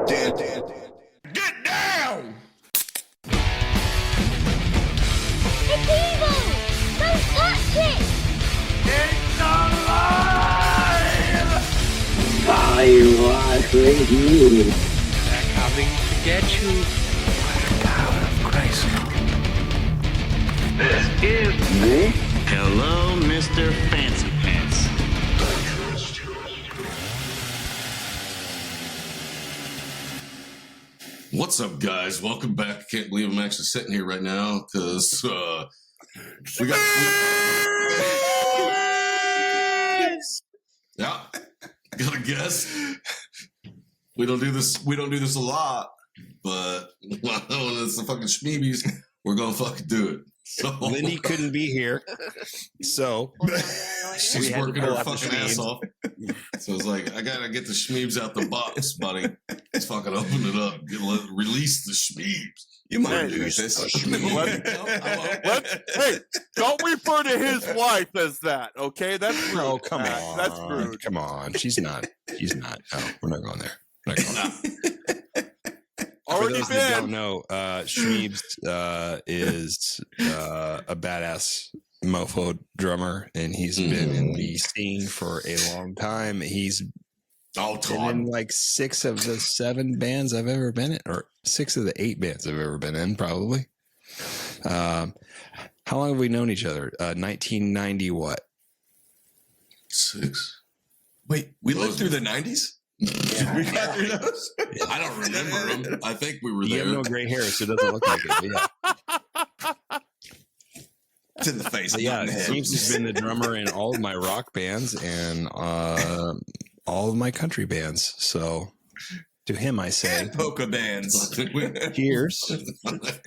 Get down! It's evil! Don't touch it! It's alive! I was with you. They're coming to get you by the power of Christ. This is Hello, Mr. Fancy Pants. What's up, guys? Welcome back. I can't believe I'm actually sitting here right now because we got a guest. We don't do this a lot, but when it's the fucking Shmeebs, we're gonna fucking do it. So Lindy couldn't be here, so she's working her fucking ass off. So it's like, I gotta get the Shmeebs out the box, buddy. Let's fucking open it up. Release the Shmeebs. You might do this. Hey, don't refer to his wife as that, okay? That's rude. Oh, come on. That's rude. Come on. She's not. No, we're not going there. We're not going there. For Already those that don't been. know, Shmeebs is a badass mofo drummer, and he's been in the scene for a long time. He's been in like 6 of the 7 bands I've ever been in, or 6 of the 8 bands I've ever been in, probably. How long have we known each other? 1990 what? 6. Wait, we lived through the 90s? Yeah. We got through those? I don't remember them. I think we were You there. have no gray hair, so it doesn't look like it. Yeah. It's in the face. But yeah, not in the head. Shmeebs has been the drummer in all of my rock bands and all of my country bands. So to him, I say, And polka bands. cheers.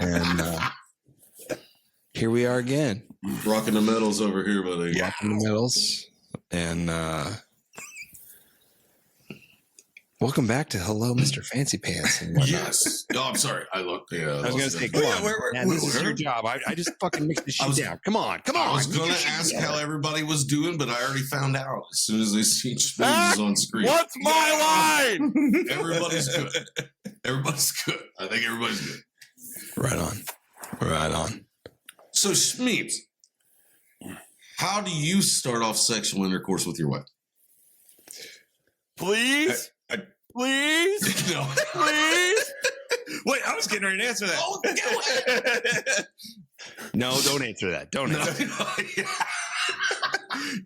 And here we are again. Rocking the medals over here, buddy. Yeah, in the middles. And welcome back to Hello, Mr. Fancy Pants. And whatnot. Yes. No, I'm sorry. I looked. Yeah, I was going to say, come on. Man, this is your job. I just fucking mixed the shit down. Come on. I was going to ask how everybody was doing, but I already found out as soon as they see Shmeebs on screen. What's my line? Everybody's good. Everybody's good. I think everybody's good. Right on. Right on. So, Shmeebs, how do you start off sexual intercourse with your wife? Please? Please? No. Please? Wait, I was getting ready to answer that. Oh, go ahead. No, don't answer that. Don't answer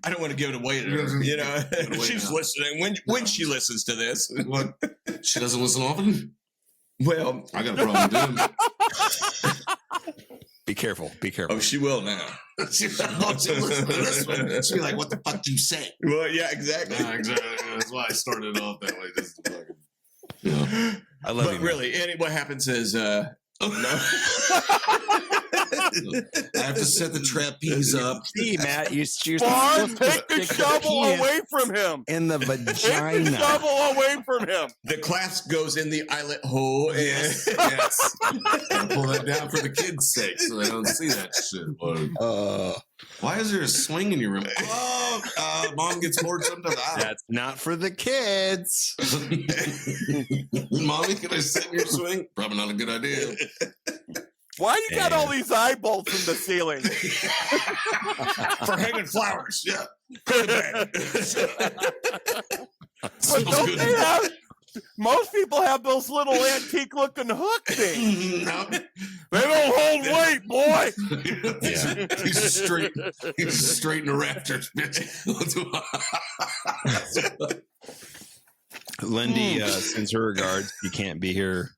I don't want to give it away to her. You know, she's listening. When she listens to this. What? She doesn't listen often? Well, I got a problem with them. Be careful. Be careful. oh, she will now. She'll listen to this one. She'll be like, what the fuck you say? Well, yeah, exactly. Exactly. That's why I started off that way. Just to fucking, you know. I love But you. really, what happens is, no. I have to set the trapeze up. See, Matt, you're Barnes, supposed to take the stick shovel penis away from him. in the Take the vagina. shovel away from him. The clasp goes in the eyelet hole. And Yes. Gotta pull that down for the kids' sake so they don't see that shit. Why is there a swing in your room? Oh, mom gets bored sometimes. That's not for the kids. Mommy, can I sit in your swing? Probably not a good idea. Why you got all these eyeballs in the ceiling? for hanging flowers. Yeah. But Smells don't good. they have? Most people have those little antique-looking hook things. No. They don't hold weight, boy. He's straight in the rafters, bitch. Lindy sends her regards. She can't be here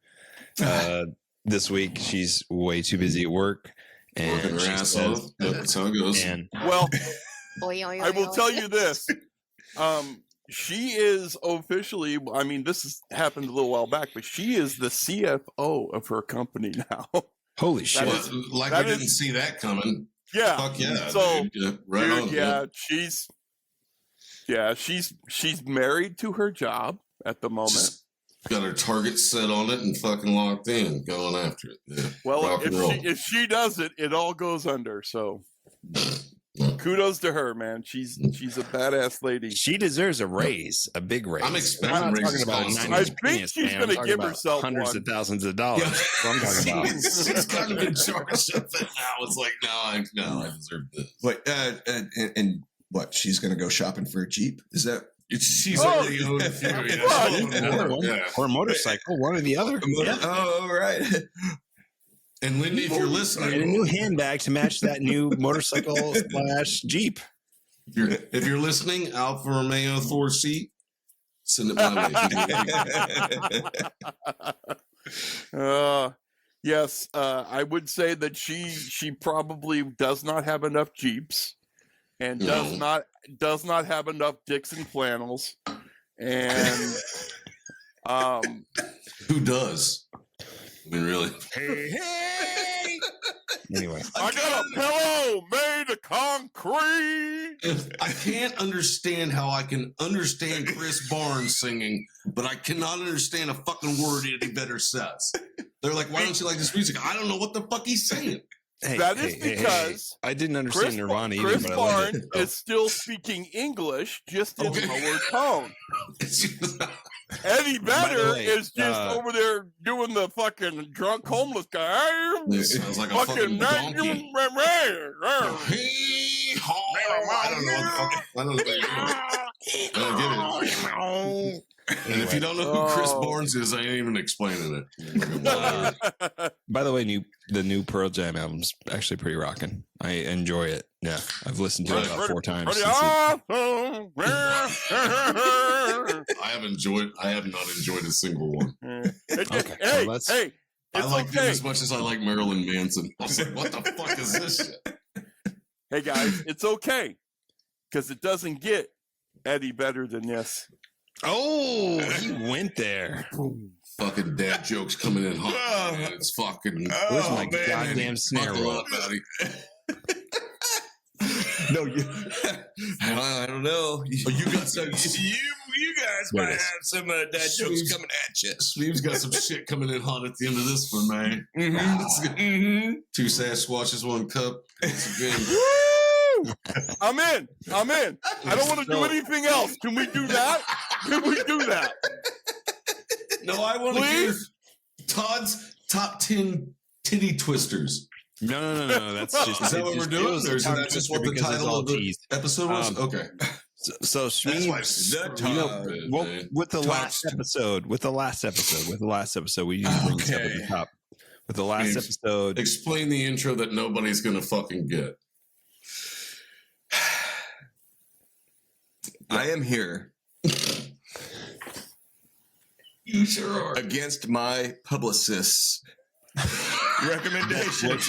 this week. She's way too busy at work. Working And her she ass says, off. That's how it goes. and Well, Oy, oy, I will oy, tell oy. you this. She is officially, I mean, this has happened a little while back, but she is the CFO of her company now. holy shit. is- Like that we didn't is- see that coming. Yeah. Fuck yeah. So, dude. Yeah, right Dude, on. yeah, she's married to her job at the moment. Just got her target set on it and fucking locked in, going after it. Yeah. Well, Rock and roll. if she does it, it all goes under. So Kudos to her, man. She's a badass lady. She deserves a raise, a big raise. I'm expecting I'm not raises talking about a constantly. 90 I think penis, she's man. I'm gonna talking give about herself hundreds one. of thousands of dollars. That's what I'm talking about. She's kind of in charge of it now. It's like, no, I deserve this. Wait, and what? She's going to go shopping for a Jeep? Is that? She's already owned a few. Another one. Yeah. Or a motorcycle, one or the other. Yeah. Oh, right. And Lindy, if you're And a listening, new handbag to match that new motorcycle / Jeep. if you're listening, Alfa Romeo Thor seat, send it my Uh, yes, I would say that she probably does not have enough Jeeps, and does not have enough Dixon flannels, and Who does? I mean, really? Hey. Anyway, I got a pillow made of concrete. I can't understand how I can understand Chris Barnes singing, but I cannot understand a fucking word Eddie Vedder says. They're like, why don't you like this music? I don't know what the fuck he's saying. That is because I didn't understand Nirvana either, Chris but I loved Barnes it. is still speaking English, just in Okay. lower tone. Eddie Vedder way, is just over there doing the fucking drunk homeless guy. This sounds like a fucking donkey. Hey, ho! I don't know. I don't get it. And if you don't know who Chris Barnes is, I ain't even explaining it. By the way, the new Pearl Jam album's actually pretty rocking. I enjoy it. Yeah, I've listened to it about 4 times. Pretty since awesome. I have not enjoyed a single one. Okay, Hey, well, that's- hey, I it's like them okay. as much as I like Marilyn Manson. I was like, what the fuck is this shit? Hey guys, it's okay because it doesn't get any better than this. Oh, he went there. Fucking dad jokes coming in hot. Man. It's fucking. Where's my goddamn snare Buckle roll? up, buddy. No, I don't know. Oh, you got some. You guys There might it is. have some dad jokes coming at you. Shmeebs got some shit coming in hot at the end of this one, man. Mm-hmm. 2 Sasquatches, 1 cup. It's a game. Woo! I'm in. I don't want to do anything else. Can we do that? Can we do that? No, I want to hear Please? Todd's top 10 titty twisters. No. That's just. Is that what it we're just doing? feels Or is tongue that just twister what the because it's title all of the teased. episode was? Okay. So Shmeebs, with the last episode, we need to bring this up at the top. With the last Shmeebs, episode, Explain the intro that nobody's going to fucking get. I am here You sure are. against my publicist's recommendations.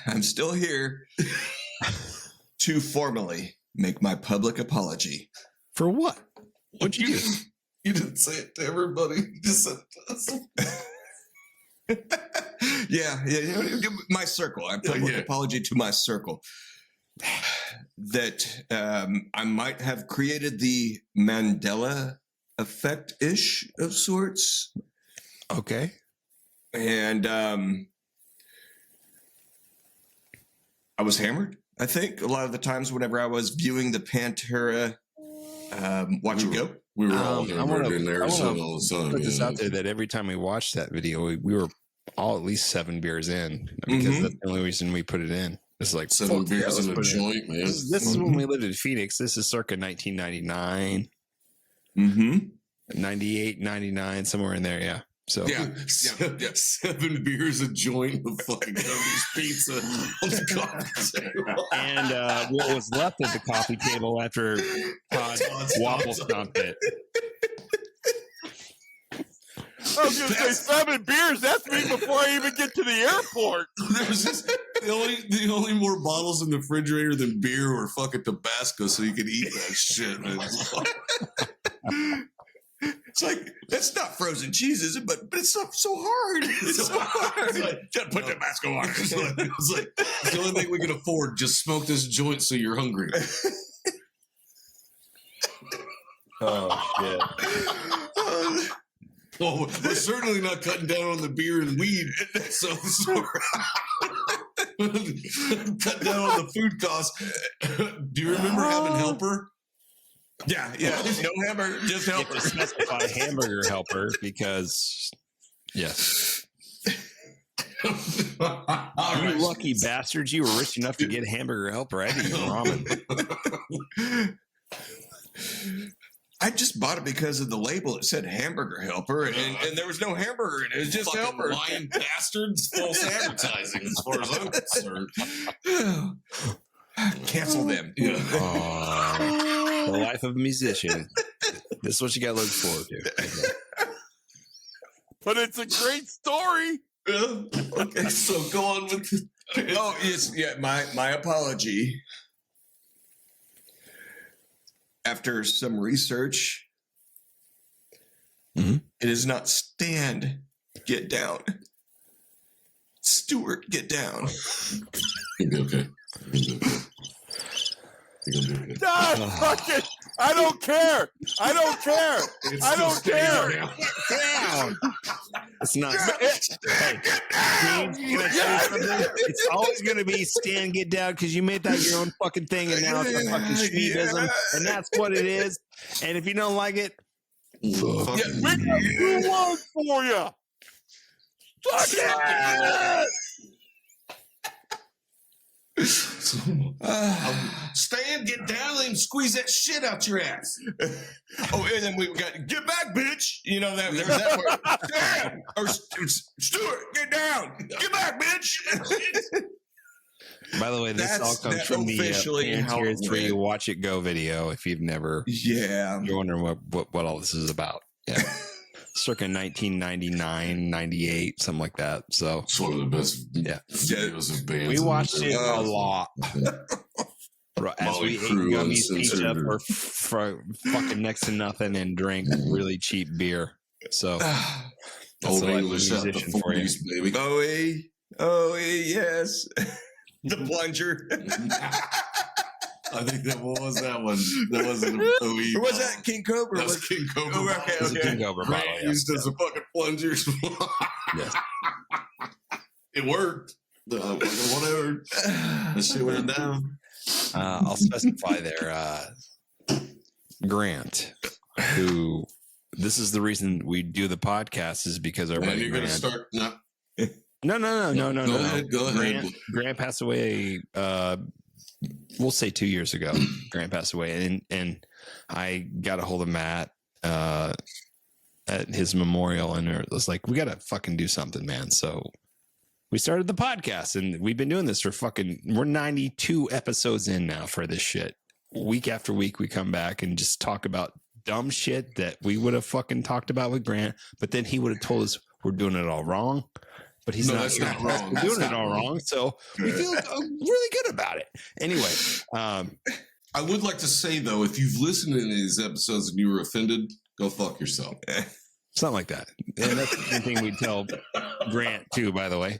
I'm still here to formally make my public apology. for what? What'd you do? You didn't say it to everybody. You just said it to us. Yeah, my circle. I public Yeah. apology to my circle. That I might have created the Mandela effect-ish of sorts. Okay. And I was hammered, I think, a lot of the times whenever I was viewing the Pantera Watch It Go. We were all I wanna- in Arizona all the time. Put this yeah. out there that every time we watched that video, we were all at least 7 beers in because Mhm. that's the only reason we put it in. It's like 7 fuck yeah, beers let's in a put it in. joint, man. This is when we lived in Phoenix. This is circa 1999, Mm-hmm. 98, 99, somewhere in there. Yeah. So Yeah. 7 beers a joint of fucking Cubby's pizza on the coffee table. and what was left at the coffee table after Todd waffle stomped it. I was going to say 7 beers. That's me before I even get to the airport. There was just the only more bottles in the refrigerator than beer were fucking Tabasco, so you could eat that shit, man. It's like, that's not frozen cheese, is it? But it's so hard. It's so hard. It's like, Just put Tabasco on. it's like it's the only thing we can afford. Just smoke this joint so you're hungry. Oh shit! Oh, we're certainly not cutting down on the beer and weed. So cut down on the food costs. Do you remember having helper? Yeah. No hamburger, just You have helper. to specify hamburger helper because, yes. You lucky bastards. You were rich enough to get hamburger helper. I didn't eat ramen. I just bought it because of the label. It said hamburger helper, and there was no hamburger in it. It was just Fucking helper. lying bastards. False advertising, as far as I'm concerned. Cancel them. Yeah. The life of a musician. This is what you got to look forward to. But it's a great story. Okay, so go on with the. Oh, yes, yeah. My apology. After some research, Mhm. it is not stand, get down. Stuart, get down. Okay. Fuck it. I don't care. I don't care. I don't care. Down. It's not. Hey, can I tell you something? It's always going to be stand, get down because you made that your own fucking thing, and now it's a fucking Shmeebism, and that's what it is. And if you don't like it, We got 2 words for you. Fuck it. Stand, get down, and squeeze that shit out your ass. Oh, and then we got get back, bitch. You know that there's that word. Stand or Stuart, get down. Get back, bitch. by the way, this all comes That's from the officially how it Here's Where You went. Watch It Go video. If you've never, Yeah. you're wondering what all this is about. Yeah. Circa 1999, 98, something like that. So It's one of the best videos of bands. we watched it a Oh. lot. As Molly we ate Crew gummies, Uncensored. pizza for fucking next to nothing and drank really cheap beer. So that's Old the life of a English out the musician for you. 40s, baby. Yes. The plunger. I think that was that one. That wasn't a OE. Or was that King Cobra? That was King Cobra. Oh, okay, bottle. It's a okay. King Cobra Grant bottle, yeah. used as a fucking plunger. Yes. It worked. Whatever. That shit went down. I'll specify there. Grant, who this is the reason we do the podcast is because our And buddy you're going to Grant. start. No. No. Go ahead. Go ahead. Grant passed away. We'll say 2 years ago. Grant passed away, and I got a hold of Matt at his memorial, and it was like, we got to fucking do something, man. So we started the podcast, and we've been doing this for we're 92 episodes in now for this shit. Week after week, we come back and just talk about dumb shit that we would have fucking talked about with Grant, but then he would have told us we're doing it all wrong. But he's No, not, that's not wrong. We're That's doing it not all wrong. So we feel really good about it. Anyway, I would like to say, though, if you've listened to these episodes and you were offended, go fuck yourself. something like that. And that's the thing we tell Grant too, by the way.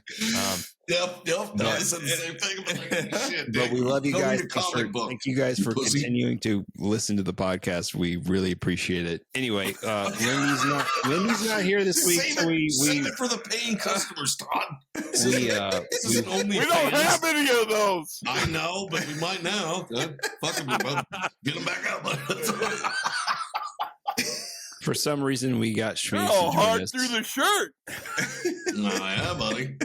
Yep. But- I said the same thing. I'm like, shit, But we love you Go guys. read a comic book, Thank you guys you for pussy. continuing to listen to the podcast. We really appreciate it. Anyway, Lindy's not here this week. Save So it for the paying customers, Todd. This we is an only. We don't have any of those. I know, but we might now. Fuck them, get them back out. for some reason we got Shmeebs Oh, to join hard us. through the shirt. Yeah, buddy.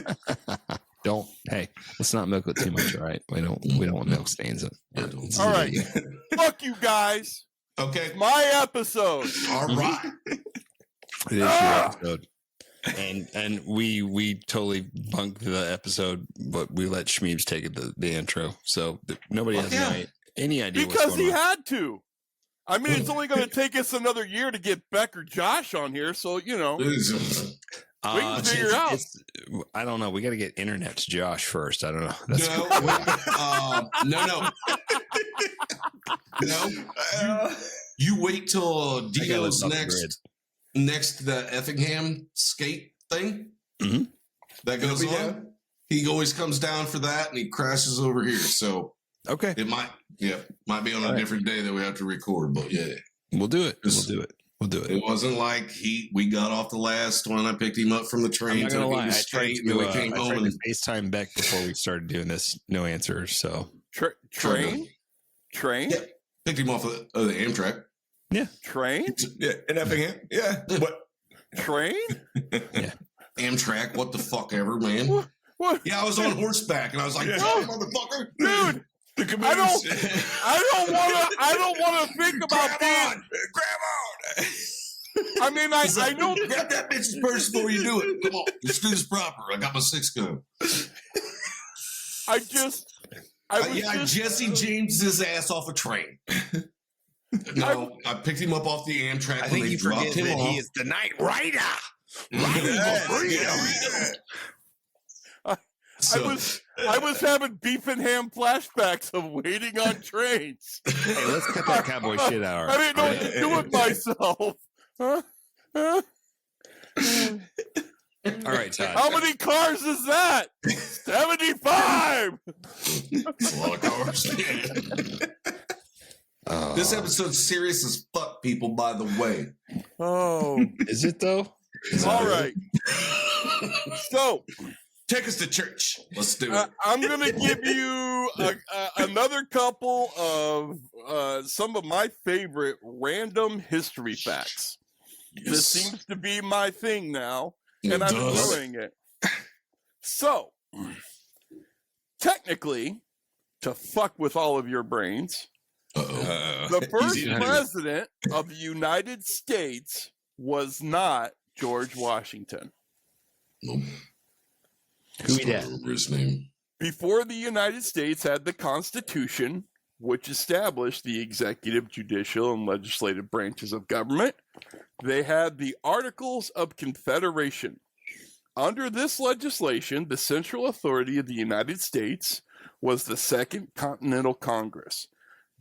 Let's not milk it too much, all right? We don't want milk stains. All right. Fuck you guys. Okay. My episode. All right. It is your episode. And we totally bunked the episode, but we let Shmeebs take the intro. So nobody has any idea Because what's he going on. had to. I mean, it's only going to take us another year to get Beck or Josh on here. So, you know, we can figure out. I don't know. We got to get internet to Josh first. I don't know. No. You wait till Dio's off the grid. next to the Effingham skate thing. Mhm. That goes on. He always comes down for that, and he crashes over here. So Okay. it might be on a different day that we have to record. But yeah, We'll do it. We'll do it. We'll do it. It wasn't like we got off the last one. I picked him up from the I'm train. not gonna took him lie. to I state, tried and then we to, came I home tried and to FaceTime Beck before we started doing this. No answer. So Train? Yeah. Picked him off of the Amtrak. Train? Yeah, in Effingham. Yeah. What? Train? Amtrak, what the fuck ever, man. What? Yeah, I was on horseback, and I was like, Yeah. "Oh, motherfucker, Dude, The I caboose. don't wanna think about being. Grab on. I mean, I know. grab that bitch's purse before you do it. Come on, let's do this proper. I got my 6-gun. I was Jesse James's ass off a train. No, I picked him up off the Amtrak. I when think they you dropped forget him that off. he is the Night Rider. I was having beef and ham flashbacks of waiting on trains. Hey, let's cut that cowboy shit out. I didn't know what to do with myself. Huh? All right, Todd. How many cars is that? 75. That's a lot of cars. This episode's serious as fuck, people, by the way. Oh, Is it though? all right. So Take us to church. Let's do it. I'm going to give you another couple of some of my favorite random history facts. This seems to be my thing now, and I'm enjoying it. So, technically, to fuck with all of your brains, the first Easy to do. president of the United States was not George Washington. Nope. Who Still dat? remember his name. Before the United States had the Constitution, which established the executive, judicial, and legislative branches of government, they had the Articles of Confederation. Under this legislation, the central authority of the United States was the Second Continental Congress.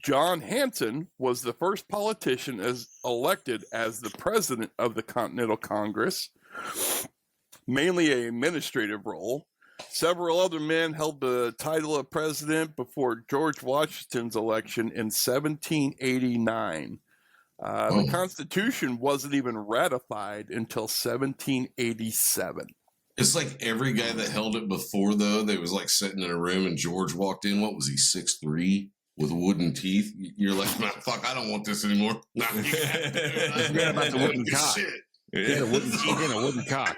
John Hanson was the first politician elected as the president of the Continental Congress, mainly an administrative role. Several other men held the title of president before George Washington's election in 1789. The Constitution wasn't even ratified until 1787. It's like every guy that held it before, though, they was like sitting in a room and George walked in. What was he, 6'3"? With wooden teeth? You're like, nah, fuck, I don't want this anymore. Nah, Forget about the wooden cock. Shit. He had a wooden teeth and a wooden cock.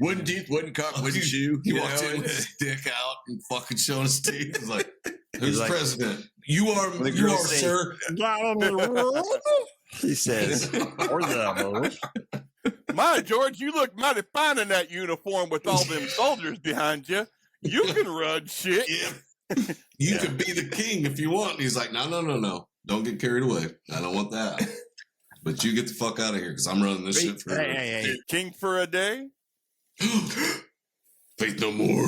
Wooden teeth, wooden cock, wooden shoe. He you walked know, in with his dick out and fucking showing his teeth. He's like, who's He's like- president? You are, the you girls are, say- sir. He says, or the My, George, you look mighty fine in that uniform with all them soldiers behind you. You can run shit. Yeah. You could be the king if you want. And he's like, no. Don't get carried away. I don't want that. But you get the fuck out of here because I'm running this shit forever. Hey. King for a day? Faith no more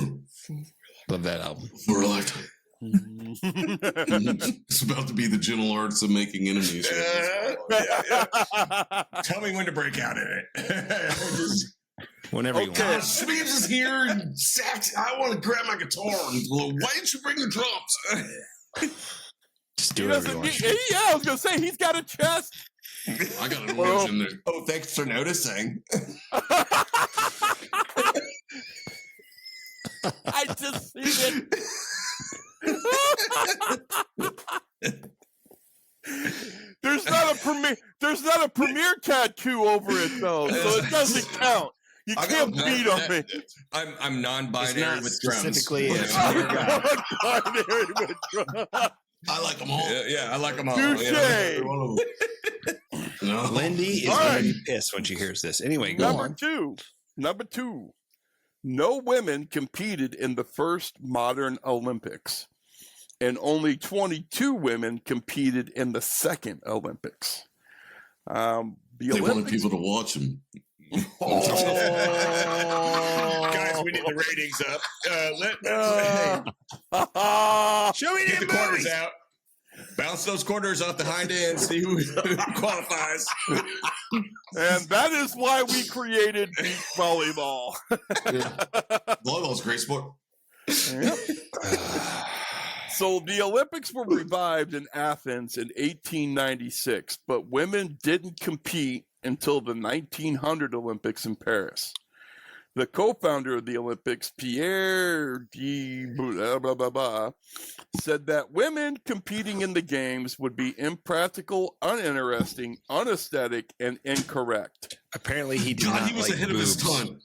Love that album. for a lifetime. It's about to be the gentle arts of making enemies. Tell me when to break out in it. Whenever you Okay. want. Shmeebs is here and sax. I want to grab my guitar. And go, why didn't you bring the drums? Just He do whatever you doesn't want. need, yeah, I was going to say, he's got a chest. I got an orange in there. Oh, thanks for noticing. I just seen it. There's not a premiere tattoo over it though, so it doesn't count. You I can't got- beat on me. I'm non-binary It's not with drums. specifically a Binary with drum. I like them all. Yeah, I like them all. Touche. you know. No. Lindy is All going right. to be pissed when she hears this. Anyway, go on. Number two. No women competed in the first modern Olympics, and only 22 women competed in the second Olympics. The They wanted Olympics. people to watch them. Guys, we need the ratings up. Show me Get the the quarters movies. out. Bounce those quarters off the hind end. See who qualifies. And that is why we created beach volleyball. Volleyball's a great sport. So the Olympics were revived in Athens in 1896, but women didn't compete until the 1900 Olympics in Paris. The co-founder of the Olympics, Pierre said that women competing in the games would be impractical, uninteresting, unaesthetic, and incorrect. Apparently, he did God, not he was like ahead of his boobs. time.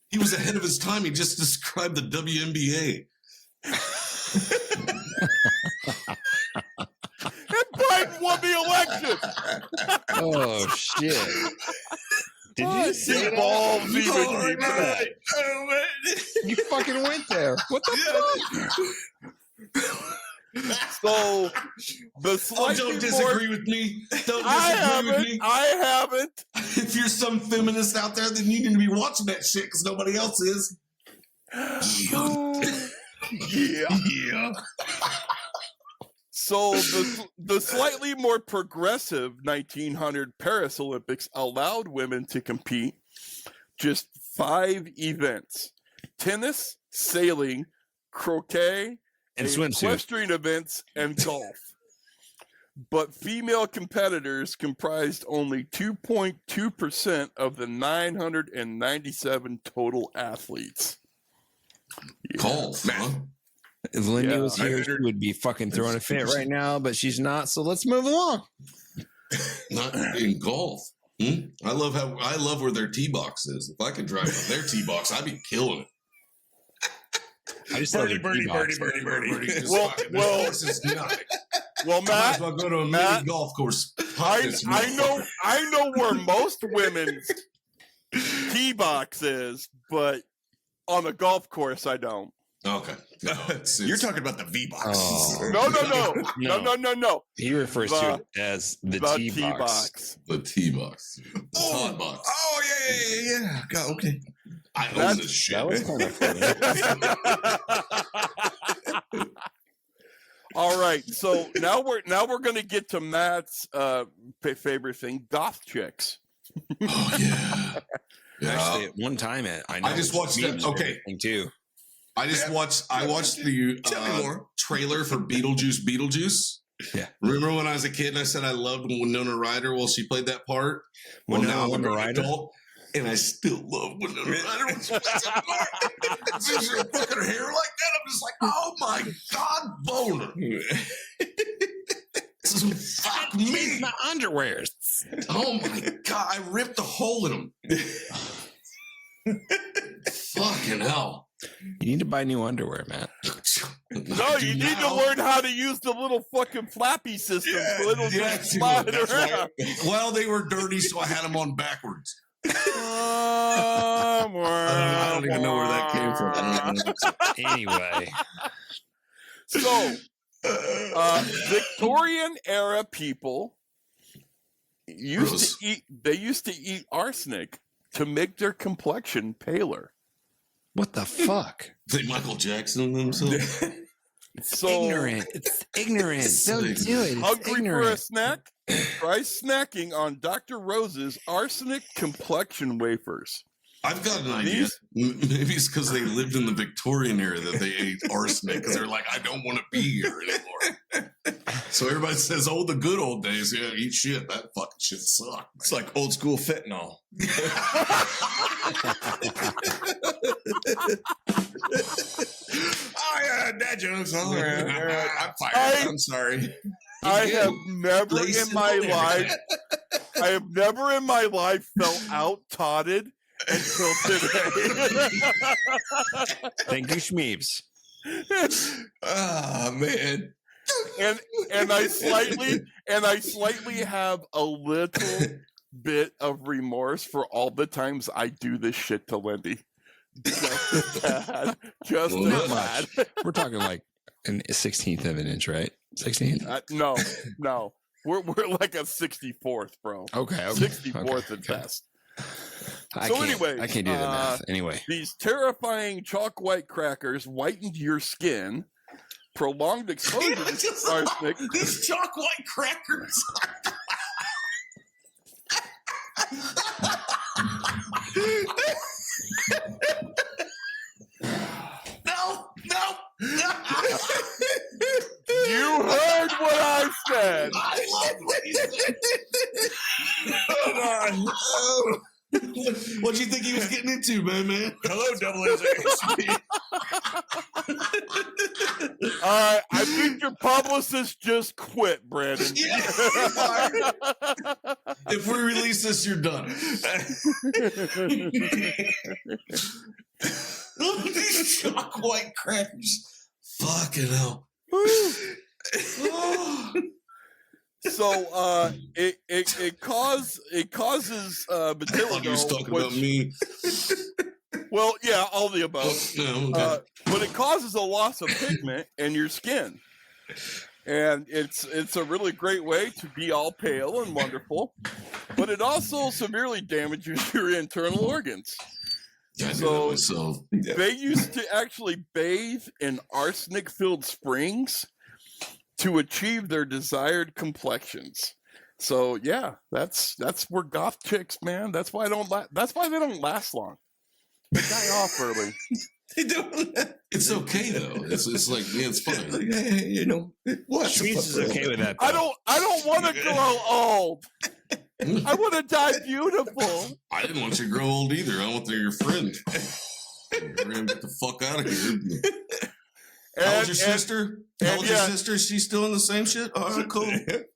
He was ahead of his time. He just described the WNBA. And Biden won the election. Oh shit! Did you just say that? Balls Oh, even man. Oh, man. You fucking went there. What the fuck? So the Oh, slightly don't more, disagree with me. Don't I disagree with haven't. me. I haven't. If you're some feminist out there, then you need to be watching that shit because nobody else is. Yeah. Yeah. So the slightly more progressive 1900 Paris Olympics allowed women to compete just 5 events: tennis, sailing, croquet, And swimsuit. equestrian events, and golf. But female competitors comprised only 2.2% of the 997 total athletes. Golf, huh? If Lindy Yeah. was here, she would be fucking throwing a fit right now, but she's not. So let's move along. Not in golf. I love where their tee box is. If I could drive on their tee box, I'd be killing it. I just love Birdie, the birdie, D-box. birdie, birdie. Just Well- fucking- well- this course is nuts. Well, I might as Matt, well go to a Matt, mini golf course. I know where most women's tee box is, but on a golf course, I don't. Okay. No, it's- You're talking about the V box. Oh. No. He refers to The- it as the The T tee box. box. the tee box. The Todd box. Oh, yeah. God, okay. I own That's- this shit. That was kind of funny. All right, so now we're gonna get to Matt's favorite thing: goth chicks. Oh, yeah. Actually, at one time, I know I just watched that- Shmeebs okay. thing too. I watched the Tell me more. trailer for Beetlejuice. Yeah. Remember when I was a kid and I said I loved Winona Ryder while she played that part? Well, now I'm an adult and I still love Winona Ryder when she plays that part. Since her fucking hair like that, I'm just like, oh my God, boner. Fuck me. My underwears. Oh my God, I ripped a hole in them. Fucking hell. You need to buy new underwear, Matt. No, you need to learn how to use the little fucking flappy system so it'll Yeah, just slide that's around. Well, they were dirty, so I had them on backwards. I I don't even know where that came from. Anyway, So, Victorian era people used to eat arsenic to make their complexion paler. what the fuck? They Michael Jackson themselves. So, Ignorant. It's ignorant. Don't do it. It's hungry for a ignorant. snack? Try snacking on Dr. Rose's arsenic complexion wafers. I've got an idea. Maybe it's because they lived in the Victorian era that they ate arsenic because they're like, I don't want to be here anymore. So everybody says, oh, the good old days. Yeah, eat shit. That fucking shit sucked. It's like old school fentanyl. Oh, yeah, dad jokes. All right. I'm fired. I'm sorry. I have never Lace in my and life, I have never in my life felt out-totted until today. Thank you, Shmeebs. Oh, man. and I slightly have a little bit of remorse for all the times I do this shit to Lindy. Just bad. Just Well, as not bad. We're talking like a 16th of an inch, right? 16th? No. We're like a 64th, bro. Okay. 64th at best. I So can't, anyways, I can't do the math. Anyway. These terrifying chalk white crackers whitened your skin. Prolonged exposure to arsenic. These chalk white crackers. No. what I said. I love what he said. Hold on. Oh. What'd you think he was getting into, man? Hello, double SASP. I think your publicist just quit, Brandon. Yeah. If we release this, you're done. Shock white crackers. Fucking hell. So it causes I thought you was talking about me. Well, yeah, all the above. Oh, okay. But it causes a loss of pigment in your skin, and it's a really great way to be all pale and wonderful. But it also severely damages your internal organs. So they used to actually bathe in arsenic-filled springs to achieve their desired complexions. So yeah, that's where goth chicks, man. That's why they don't last long. They die off early. They don't. It's okay though. It's like, yeah, it's fine. Like, hey, you know what? Shmeebs is okay with that. I don't want to grow old. I want to die beautiful. I didn't want you to grow old either. I want to be your friend. We're gonna get the fuck out of here. How old's your sister? How old's your sister? Is she still in the same shit? All right, cool.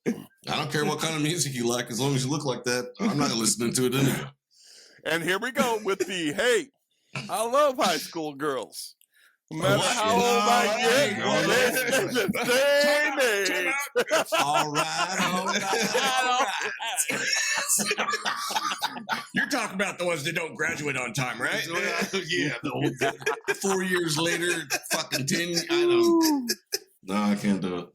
I don't care what kind of music you like, as long as you look like that. I'm not listening to it anyway. And here we go with the hey. I love high school girls. No matter how old I get, they're the same age. All right. You're talking about the ones that don't graduate on time, right? Yeah. 4 years later, fucking 10. I don't. No, I can't do it.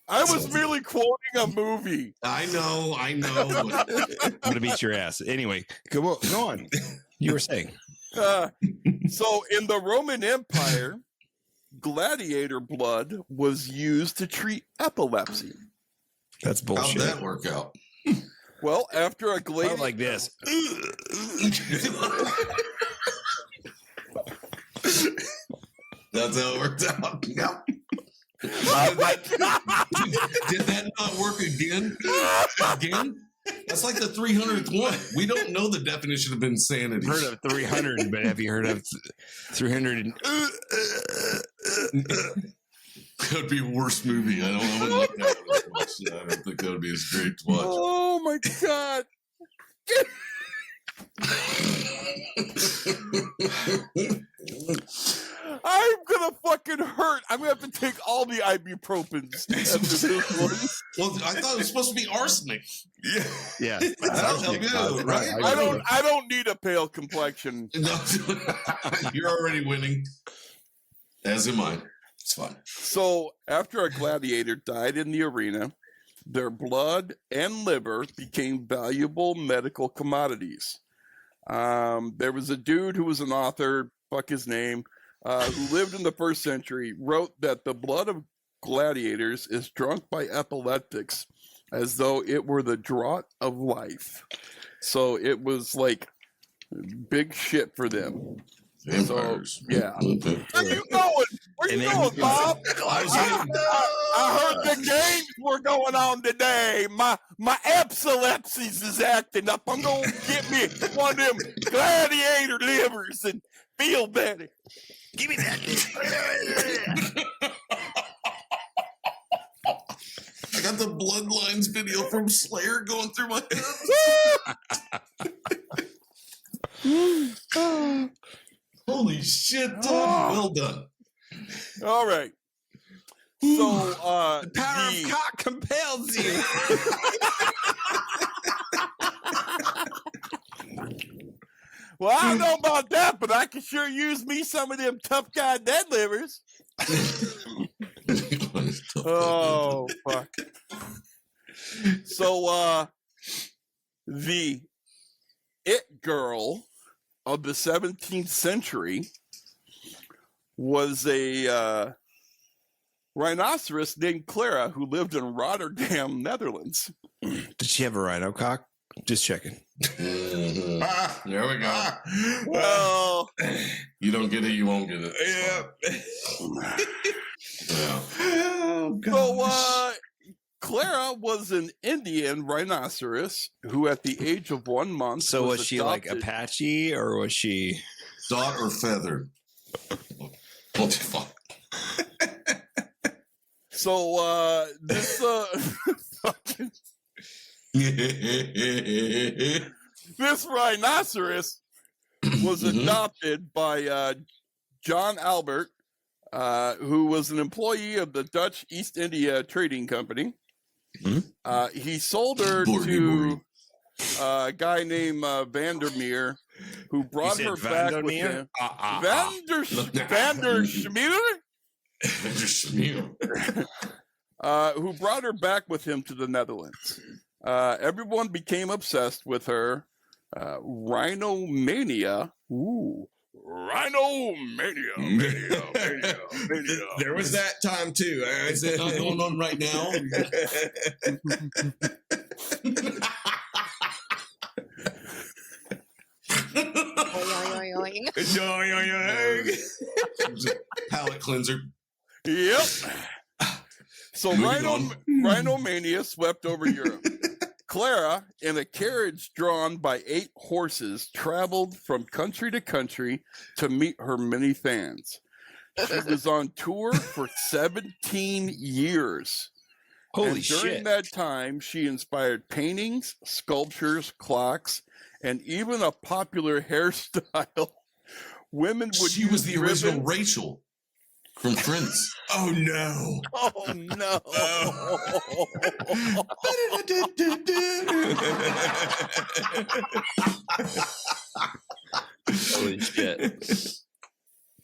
I was merely quoting a movie. I know. I'm gonna beat your ass. Anyway, go on. You were saying. So in the Roman Empire, gladiator blood was used to treat epilepsy. That's bullshit. How'd that work out? Well, after a gladiator, like this. That's how it worked out. Yep. Did that not work again? That's like the 300th one. We don't know the definition of insanity. Heard of 300, but have you heard of 300? Could be a worse movie. I wouldn't like that one as much. I don't think that would be as great to watch. Oh my god. I'm gonna fucking hurt. I'm gonna have to take all the ibuprofens after this one. Well, I thought it was supposed to be arsenic. Yeah. That'll help you, right? I don't need a pale complexion. No, you're already winning. As am I. It's fine. So after a gladiator died in the arena, their blood and liver became valuable medical commodities. There was a dude who was an author, fuck his name, who lived in the 1st century, wrote that the blood of gladiators is drunk by epileptics as though it were the draught of life. So it was like big shit for them. Vampires. So, yeah. Where you going? Where you going, Bob? I heard the games were going on today. My epilepsies is acting up. I'm going to get me one of them gladiator livers and feel better. Give me that. I got the Bloodlines video from Slayer going through my head. Holy shit, Todd. Well done. All right. So, the power of cock compels you. Well, I don't know about that, but I can sure use me some of them tough guy deadlifters. Oh, fuck. So, the it girl of the 17th century was a rhinoceros named Clara who lived in Rotterdam, Netherlands. Did she have a rhino cock? Just checking. Mm-hmm. There we go. Well, you don't get it, you won't get it. Yeah. Oh, So, Clara was an Indian rhinoceros who, at the age of 1 month, So was she like adopted- Apache or was she Dot or feather? What the fuck? So, this this rhinoceros was adopted by John Albert, who was an employee of the Dutch East India Trading Company. He sold her to a guy named Vandermeer, who brought her back with him. Vander Shmeebs? Who brought her back with him to the Netherlands. Everyone became obsessed with her. Rhinomania. Ooh. Rhinomania. Mania. There was that time too. Is that not going on right now? Palate cleanser. Yep. So Moving on. Rhinomania swept over Europe. Clara, in a carriage drawn by 8 horses, traveled from country to country to meet her many fans. She was on tour for 17 years. Holy And during shit. that time, she inspired paintings, sculptures, clocks, and even a popular hairstyle. Women would She use was the original ribbon- Rachel from Friends. Oh no. Oh no! Holy shit.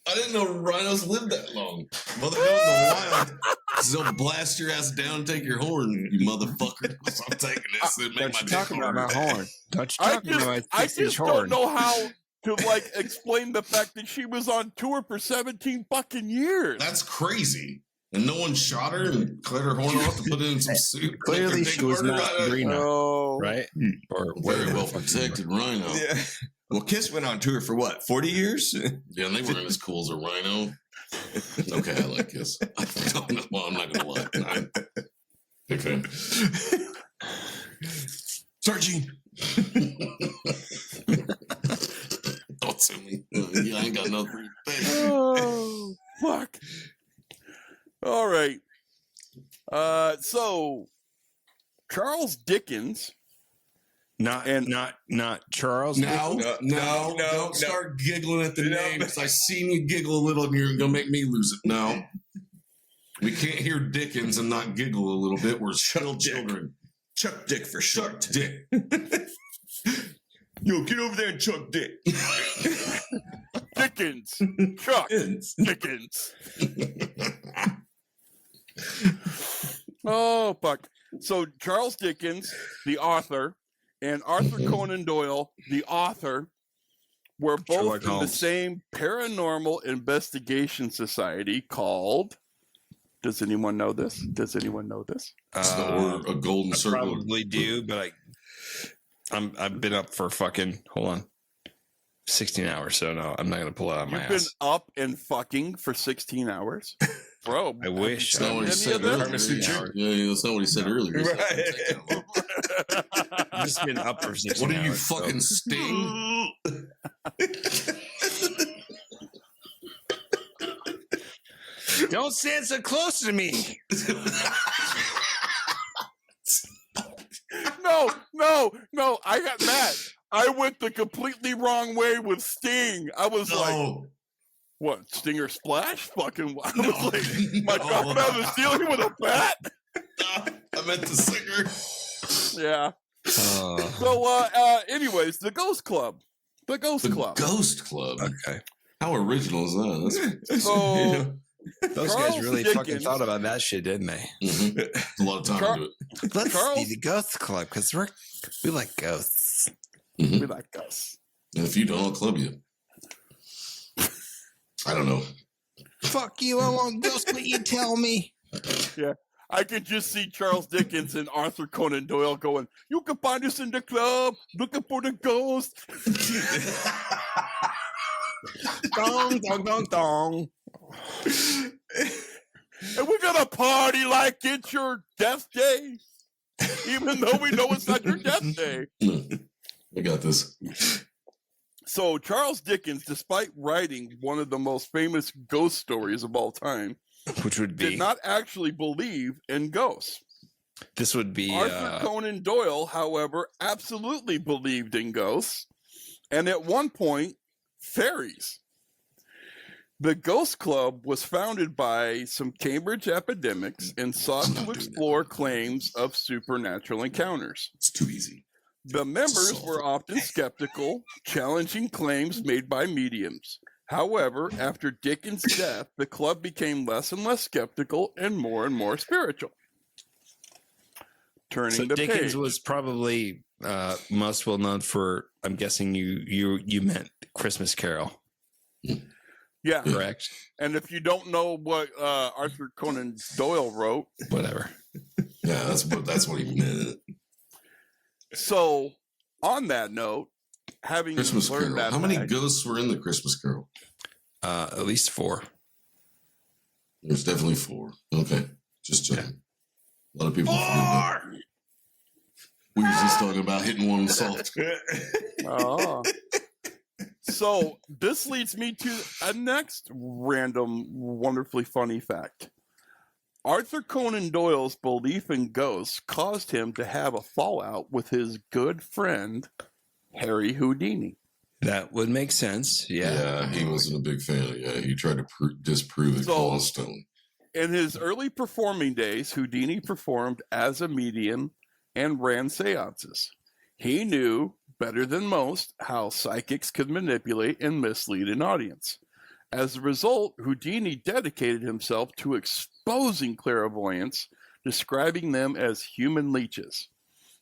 I didn't know rhinos lived that long. Mother go in the wild. They'll blast your ass down and take your horn, you motherfucker. So I'm taking this and make Don't my you dick talk about my harder. horn. Don't you I talk about my I 6-inch just horn. don't know how to like explain the fact that she was on tour for 17 fucking years. That's crazy. And no one shot her and cut her horn off to put it in some soup. Clearly she was not green, Oh, right? Or Very well protected rhino. Yeah. Well, Kiss went on tour for what, 40 years? Yeah, and they weren't as cool as a rhino. Okay, I like Kiss. Well, I'm not gonna lie. I'm big fan. Start Gene. Don't sue me. Yeah, I ain't got nothing for you. Oh, fuck. All right. So Charles Dickens. not Charles. No, Dickens? no, don't start giggling at the name because I seen you giggle a little and you're gonna make me lose it. No. We can't hear Dickens and not giggle a little bit. We're still children. Chuck Dick for short. Chuck Dick. Yo, get over there and Chuck Dick. Dickens. Chuck Dickens. Oh, fuck. So Charles Dickens, the author, and Arthur Conan Doyle, the author, were both Sherlock in the Holmes. same paranormal investigation society called. Does anyone know this? Does anyone know this? It's or a golden I circle. probably do, but I've been up for fucking 16 hours, so no, I'm not gonna pull it out of my You've been ass. up and fucking for 16 hours? Bro, I wish. That's not what he Any said of that? earlier. Yeah, that's not what he said earlier. He said, Right. I've just been up for 16 what are you hours. so- fucking Sting? Don't stand so close to me. No, I got mad. I went the completely wrong way with Sting. I was like, No. what, Stinger Splash? Fucking, I No. was like, my No. God, I was dealing with a bat? I meant the singer. Yeah. Oh, So, anyways, the Ghost Club. The Ghost The Club. Ghost Club. okay. How original is that? That's So, Those Charles guys really fucking Dickens- thought about that shit, didn't they? a lot of time Char- into it. Let's Charles- be the Ghost Club because we like ghosts. we like us. And if you don't, I'll club you. I don't know. Fuck you! I won't ghost what you tell me. I could just see Charles Dickens and Arthur Conan Doyle going, you can find us in the club looking for the ghost. Dong dong dong dong. And we're gonna party like it's your death day, even though we know it's not your death day. I got this. So Charles Dickens, despite writing one of the most famous ghost stories of all time, Which would be did not actually believe in ghosts. this would be Arthur Conan Doyle, however, absolutely believed in ghosts, and at one point, fairies. The Ghost Club was founded by some Cambridge academics and sought to explore claims of supernatural encounters. It's too easy. The members were often skeptical, challenging claims made by mediums. However, after Dickens' death, the club became less and less skeptical and more spiritual. Turning so the Dickens page. was probably most well known for. I'm guessing you meant Christmas Carol, Yeah. correct? And if you don't know what Arthur Conan Doyle wrote, Whatever. Yeah, that's what he meant. so on that note, having Christmas learned Carol. that How many fact, ghosts were in the Christmas Carol? At least 4. There's definitely 4. Okay, just checking. A lot of people. We were just talking about hitting one soft. Oh. So this leads me to a next random, wonderfully funny fact. Arthur Conan Doyle's belief in ghosts caused him to have a fallout with his good friend, Harry Houdini. That would make sense. Yeah. Yeah, he wasn't a big fan. Yeah, he tried to disprove it So- constantly. In his early performing days, Houdini performed as a medium and ran seances. He knew, better than most, how psychics could manipulate and mislead an audience. As a result, Houdini dedicated himself to exposing clairvoyants, describing them as human leeches.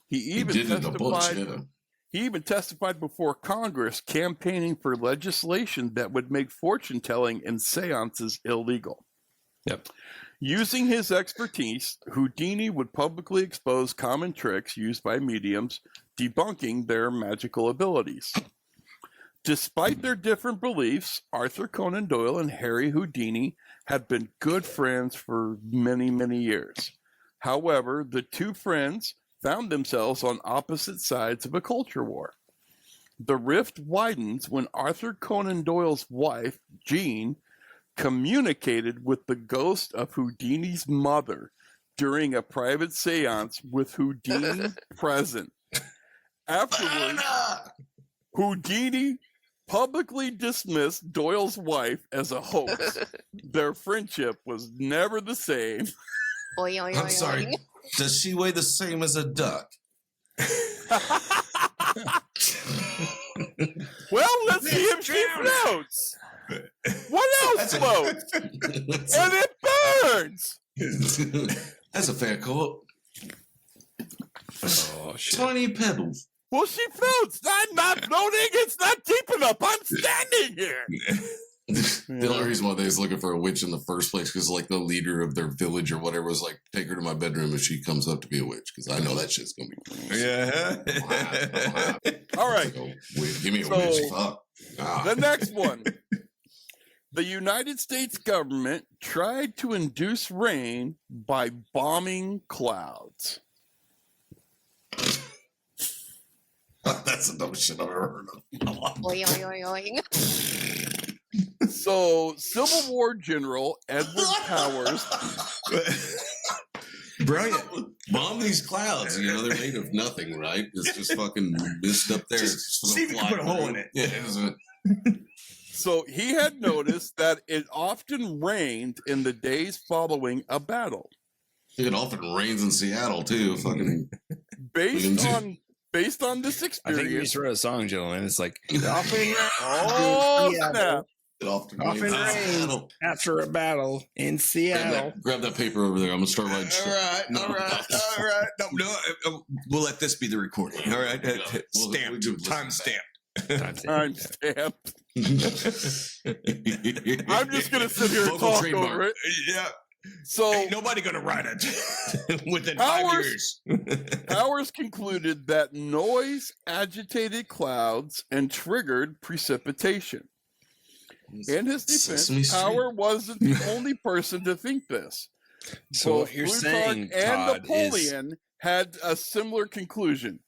He even did it a bunch, testified. yeah. He even testified before Congress, campaigning for legislation that would make fortune telling and seances illegal. Yep. Using his expertise, Houdini would publicly expose common tricks used by mediums, debunking their magical abilities. Despite their different beliefs, Arthur Conan Doyle and Harry Houdini had been good friends for many, many years. However, the two friends found themselves on opposite sides of a culture war. The rift widens when Arthur Conan Doyle's wife, Jean, communicated with the ghost of Houdini's mother during a private seance with Houdini present. Afterwards, Houdini publicly dismissed Doyle's wife as a hoax. Their friendship was never the same. Oi, oi, oi, I'm sorry. oi. Does she weigh the same as a duck? Well, let's see if she floats. What else floats? And it burns. That's a fair call. Oh shit. Tiny pebbles. Well, she floats. I'm not floating. It's not deep enough. I'm standing here. The only reason why they was looking for a witch in the first place because like the leader of their village or whatever was like, take her to my bedroom if she comes up to be a witch because I know that shit's gonna be. Yeah. All right. Like, give me a So, witch. Fuck. The next one. The United States government tried to induce rain by bombing clouds. That's the dumbest shit I've ever heard of. Oi, oi, oi, oi. So, Civil War General Edward Powers. Brilliant. Bomb these clouds. You know, they're made of nothing, right? It's just fucking mist up there. Just It's see if you can fly put a hole through. in it. Yeah. So, he had noticed that it often rained in the days following a battle. It often rains in Seattle, too. Fucking. Based on this I think you experience. just wrote a song, gentlemen. It's like Oh, snap. It often Often rains in rains. Seattle. after a battle in Seattle. Grab that paper over there. I'm going to start writing All right. No, we'll let this be the recording. All right. We'll Stamped. do listen Time to stamped. I'm stamped. I'm just going to sit here and Local talk trademark. over it. Yeah. So, Ain't nobody gonna write it within Ours- 5 years. Powers concluded that noise agitated clouds and triggered precipitation. In his Sesame defense, Street. Power wasn't the only person to think this. So Both what you're Plutarch saying, and Todd, Napoleon had a similar conclusion.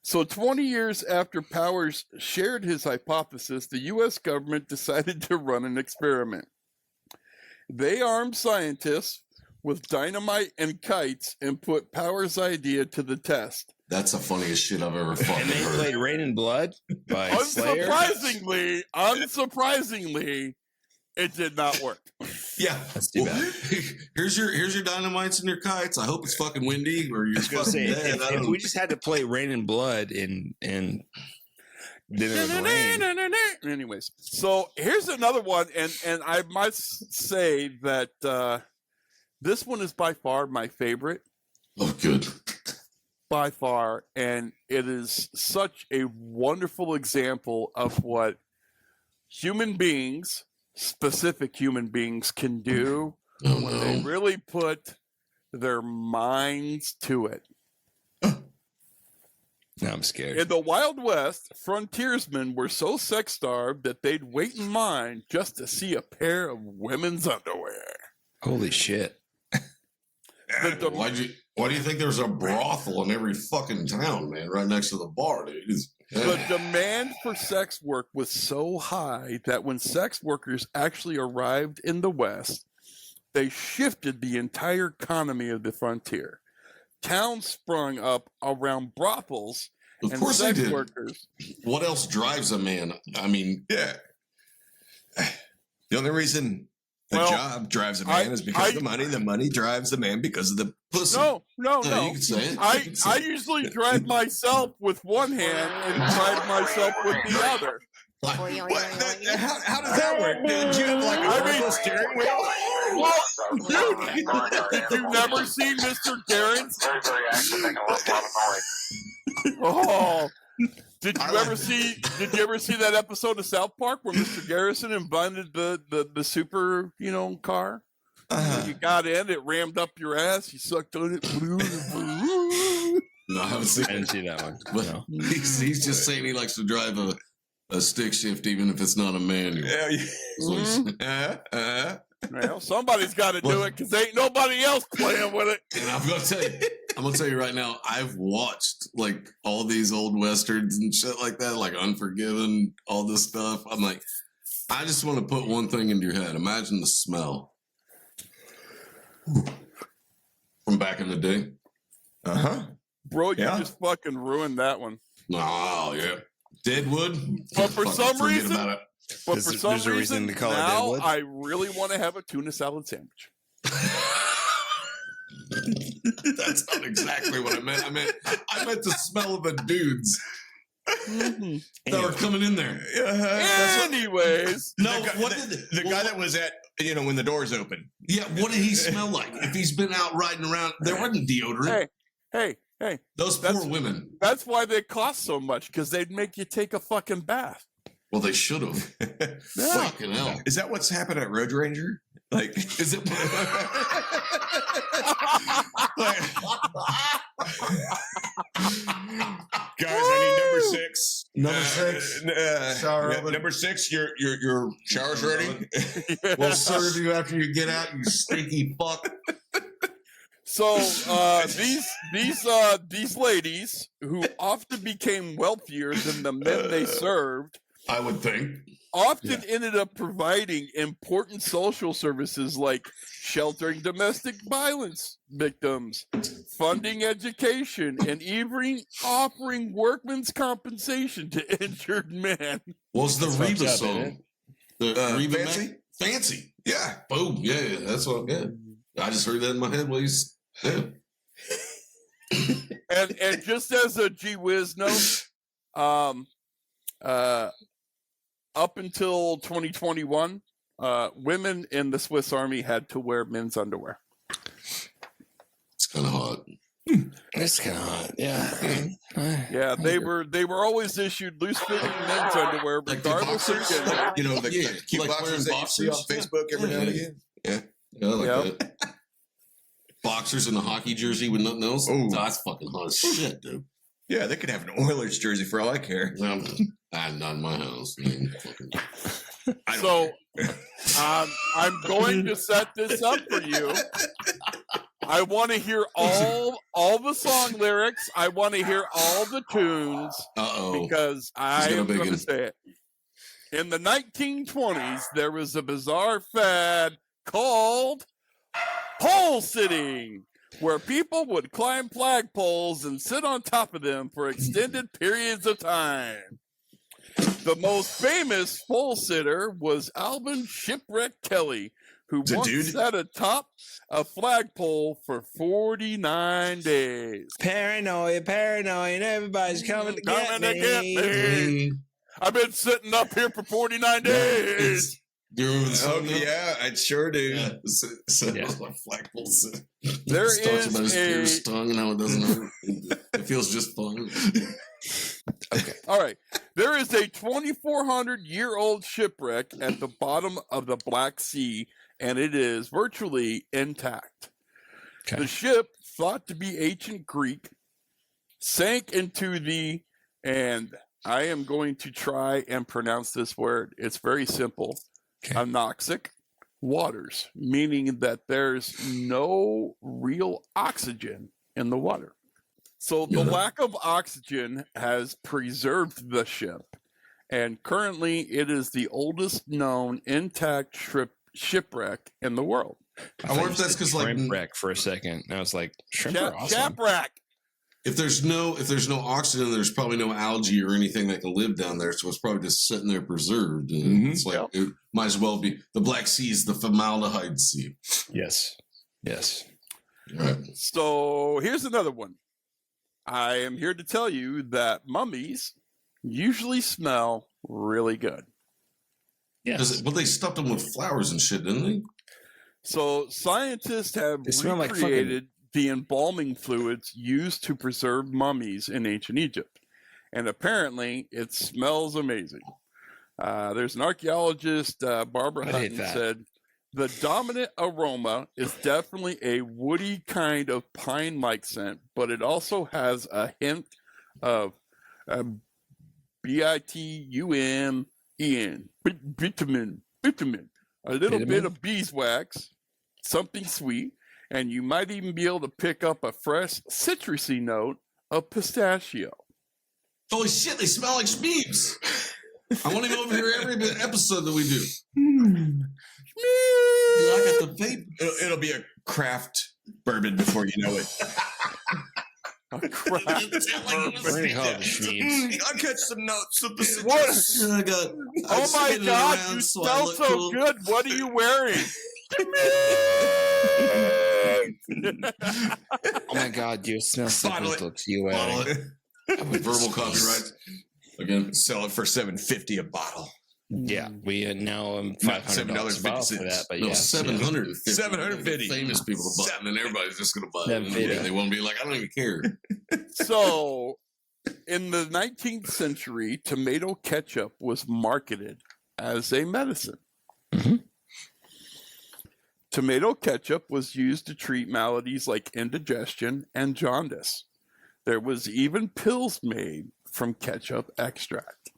So 20 years after Powers shared his hypothesis, the U.S. government decided to run an experiment. They armed scientists with dynamite and kites and put Powers' idea to the test. That's the funniest shit I've ever fucking and they heard. played Rain and Blood by Slayer. Unsurprisingly, it did not work. Yeah, That's too bad. Here's your dynamites and your kites. I hope it's fucking windy or you're I was gonna fucking say, dead. if we just had to play Rain and Blood and then it would rain. Anyways, so here's another one, and I must say that this one is by far my favorite. Oh, good. By far, and it is such a wonderful example of what human beings, specific human beings, can do when they really put their minds to it. Now I'm scared. In the Wild West, frontiersmen were so sex starved that they'd wait in line just to see a pair of women's underwear. Holy shit. Why do you think there's a brothel in every fucking town, man, right next to the bar, dude? The demand for sex work was so high that when sex workers actually arrived in the West, they shifted the entire economy of the frontier. Towns sprung up around brothels Of and course they sex did. workers. What else drives a man? I mean, yeah. The only reason the Well, job drives a man is because of the money. The money drives the man because of the pussy. No. You can say it. I You can say it. usually drive myself with one hand and drive myself with the other. What? How does that work? Did you have like a vertical steering wheel? Well, dude, did you never see Mr. Garrett's? Oh, did you ever see that episode of South Park where Mr. Garrison invented the super car? You got in, it rammed up your ass, you sucked on it. No, I haven't seen I didn't see that one. But No. he's just saying he likes to drive a stick shift even if it's not a manual. Well, somebody's got to do it because ain't nobody else playing with it. And I'm gonna tell you right now, I've watched like all these old westerns and shit like that, like Unforgiven, all this stuff. I'm like, I just want to put one thing into your head. Imagine the smell from back in the day. Bro, you Yeah. just fucking ruined that one. Oh yeah, deadwood. But for Fucking some forget reason- about it. But There's- for some there's a reason reason, to call it now Deadwood? I really want to have a tuna salad sandwich. That's not exactly what I meant. I meant the smell of the dudes that were coming in there. Anyways, No, what did the guy that was at when the doors open? Yeah, what did he smell like? If he's been out riding around, there wasn't deodorant. hey, Those poor women. that's why they cost so much, because they'd make you take a fucking bath. Well, they should have. Yeah. Fucking hell. Is that what's happened at Road Ranger? Like, Is it? guys, I need number 6. Number 6. Shower oven. number 6. Your shower's ready. We'll serve you after you get out, you stinky fuck. So these ladies, who often became wealthier than the men they served, I would think. often ended up providing important social services like sheltering domestic violence victims, funding education, and even offering workman's compensation to injured men. What's the That's Reba fucked up, song? ain't The Reba Fancy? Fancy. Yeah. Boom. Yeah, that's what I'm getting. I just heard that in my head while he's. Yeah. And just as a gee whiz note, up until 2021, women in the Swiss Army had to wear men's underwear. It's kind of hot. It's kind of hot. Yeah. Yeah, they were always issued loose-fitting men's underwear, Like the regardless of boxers? gender. The cute like boxers wearing that you see on boxers? Facebook every now and again. Yeah, I like Yep. that. Boxers in a hockey jersey with nothing else. Ooh. That's fucking hot as shit, dude. Yeah, they could have an Oilers jersey for all I care. Not in my house. Man. I don't So care. I'm going to set this up for you. I want to hear all the song lyrics. I want to hear all the tunes because I am going to say it. In the 1920s, there was a bizarre fad called pole sitting, where people would climb flagpoles and sit on top of them for extended periods of time. The most famous pole sitter was Alvin Shipwreck Kelly, who once sat atop a flagpole for 49 days. Paranoia, and everybody's coming to get me. I've been sitting up here for 49 days. Do you remember the song? Yeah, I sure do. Yeah. Like flagpole sit. There talks about his is pierced tongue and how it doesn't hurt. It feels just fun. Okay. All right. There is a 2,400-year-old shipwreck at the bottom of the Black Sea, and it is virtually intact. Okay. The ship, thought to be ancient Greek, sank into the, and I am going to try and pronounce this word. It's very simple. Anoxic waters, meaning that there's no real oxygen in the water. So the lack of oxygen has preserved the ship, and currently it is the oldest known intact shipwreck in the world. I wonder if that's because like shipwreck for a second. I was like, shrimp are awesome. Shipwreck. If there's no oxygen, there's probably no algae or anything that can live down there. So it's probably just sitting there preserved. And it's like it might as well be the Black Sea is the formaldehyde sea. Yes. Right. So here's another one. I am here to tell you that mummies usually smell really good. Yes. But they stuffed them with flowers and shit, didn't they? So scientists have recreated the embalming fluids used to preserve mummies in ancient Egypt. And apparently it smells amazing. There's an archaeologist, Barbara Hutton, said, the dominant aroma is definitely a woody kind of pine-like scent, but it also has a hint of bitumen, bitumen, a little bit of beeswax, something sweet, and you might even be able to pick up a fresh citrusy note of pistachio. Holy shit, they smell like Shmeebs. I want him over here every episode that we do. I got the vape. It'll be a craft bourbon before you know it. A craft bourbon. I'll catch some notes of the citrus. Oh my God, you smell so cool. Good. What are you wearing? Oh my God, you smell so good. Verbal copyright. Again, sell it for $7.50 a bottle. Yeah, we now $500 a bottle for that, but no, yeah, $750. $750. Famous people to buy it, and then everybody's just going to buy it. And they won't be like, I don't even care. So, in the 19th century, tomato ketchup was marketed as a medicine. Mm-hmm. Tomato ketchup was used to treat maladies like indigestion and jaundice. There was even pills made from ketchup extract.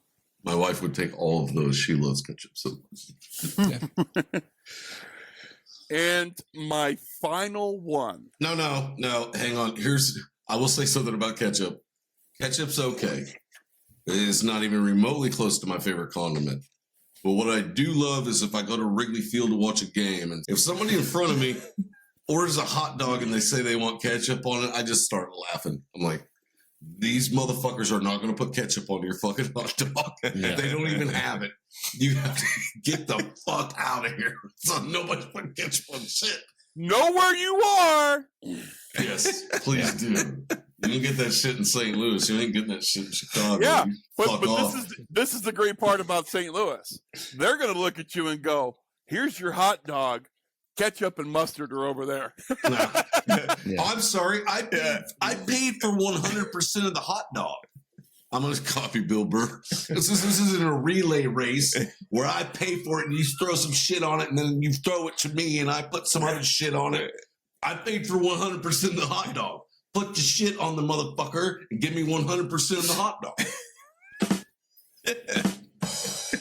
My wife would take all of those. She loves ketchup so much. And my final one. No, hang on. I will say something about ketchup. Ketchup's okay. It's not even remotely close to my favorite condiment. But what I do love is if I go to Wrigley Field to watch a game, and if somebody in front of me orders a hot dog and they say they want ketchup on it, I just start laughing. I'm like, these motherfuckers are not going to put ketchup on your fucking hot dog. Yeah. They don't even have it. You have to get the fuck out of here. So nobody's putting ketchup on shit. Know where you are. Yes, please do. You can get that shit in St. Louis. You ain't getting that shit in Chicago. Yeah, but this is the great part about St. Louis. They're going to look at you and go, here's your hot dog. Ketchup and mustard are over there. No. Yeah. I'm sorry. I paid for 100% of the hot dog. I'm going to copy Bill Burr. This isn't a relay race where I pay for it and you throw some shit on it and then you throw it to me and I put some other shit on it. I paid for 100% of the hot dog. Put your shit on the motherfucker and give me 100% of the hot dog.